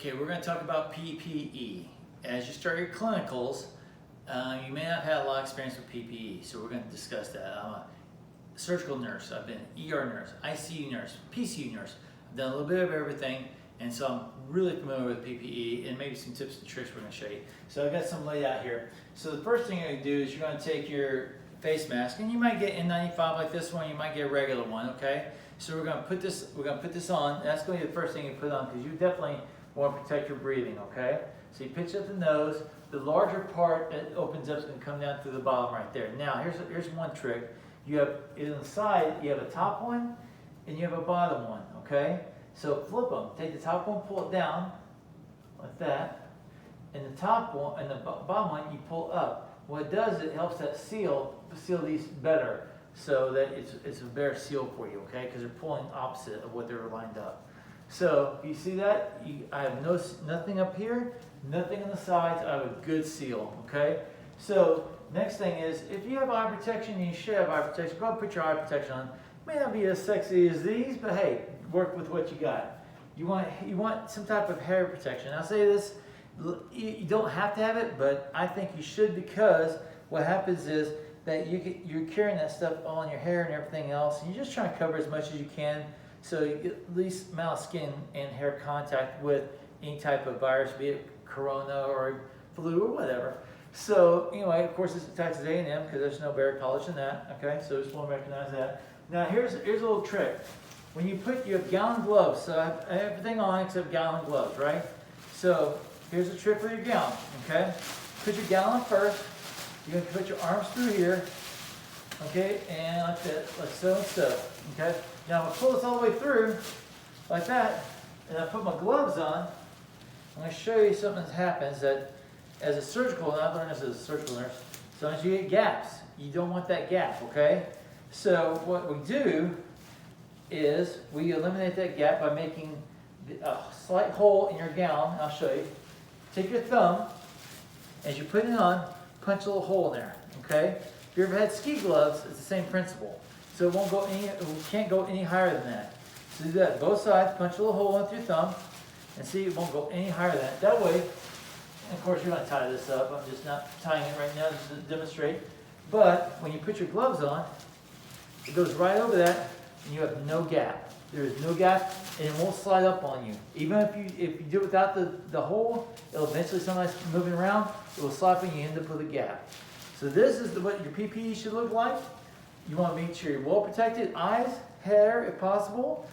Okay, we're going to talk about PPE. As you start your clinicals, you may not have had a lot of experience with PPE, so we're going to discuss that. I'm a surgical nurse. I've been ER nurse, ICU nurse, PCU nurse. I've done a little bit of everything, and so I'm really familiar with PPE and maybe some tips and tricks we're going to show you. So I've got some laid out here. So the first thing you're going to do is you're going to take your face mask, and you might get N95 like this one, you might get a regular one, okay? So we're going to put this on. That's going to be the first thing you put on because you definitely want to protect your breathing, okay? So you pinch up the nose. The larger part that opens up is going to come down through the bottom right there. Now, here's one trick. You have, in the side, you have a top one and you have a bottom one, okay? So flip them. Take the top one, pull it down like that. And the top one and the bottom one, you pull up. What it does, it helps that seal these better so that it's a better seal for you, okay? Because they're pulling opposite of what they're lined up. So you see that? I have nothing up here, nothing on the sides. I have a good seal, okay? So next thing is, if you have eye protection, you should have eye protection. Go ahead and put your eye protection on. May not be as sexy as these, but hey, work with what you got. You want some type of hair protection. I'll say this, you don't have to have it, but I think you should, because what happens is that you're carrying that stuff on your hair and everything else, and you're just trying to cover as much as you can, so you get at least amount of skin and hair contact with any type of virus, be it corona or flu or whatever. So anyway, of course, it's Texas A&M because there's no better college than that. Okay, so just want to recognize that. Now here's a little trick. When you have gown gloves, so I have everything on except gown gloves, right? So here's a trick for your gown. Okay, put your gown on first. You're going to put your arms through here. Okay, and like that, like so and so. Okay. Now I'm going to pull this all the way through, like that, and I put my gloves on. I'm going to show you something that happens that, as a surgical, and I've learned this as a surgical nurse, sometimes you get gaps. You don't want that gap, okay? So what we do is we eliminate that gap by making a slight hole in your gown, and I'll show you. Take your thumb, as you put it on, punch a little hole in there, okay? If you ever had ski gloves, it's the same principle. So it can't go any higher than that. So do that both sides, punch a little hole with your thumb, and see it won't go any higher than that. That way, and of course you're going to tie this up. I'm just not tying it right now just to demonstrate. But when you put your gloves on, it goes right over that, and you have no gap. There is no gap, and it won't slide up on you. Even if you do it without the hole, it'll eventually, somebody's moving around, it will slide up and you end up with a gap. So this is what your PPE should look like. You want to make sure you're well protected, eyes, hair, if possible.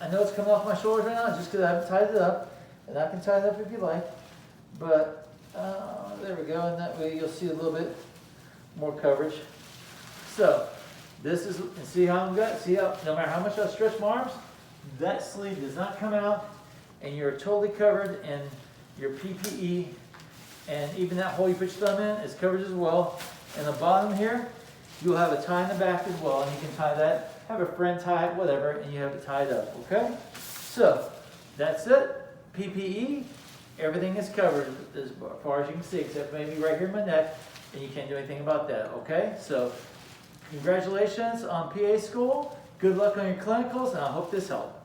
I know it's coming off my shoulders right now just because I haven't tied it up, and I can tie it up if you like. But there we go, and that way you'll see a little bit more coverage. So this is, and see how I'm got. See how no matter how much I stretch my arms, that sleeve does not come out, and you're totally covered in your PPE, and even that hole you put your thumb in is covered as well. And the bottom here, you'll have a tie in the back as well, and you can tie that, have a friend tie it, whatever, and you have it tied up, okay? So, that's it. PPE, everything is covered as far as you can see, except maybe right here in my neck, and you can't do anything about that, okay? So, congratulations on PA school. Good luck on your clinicals, and I hope this helped.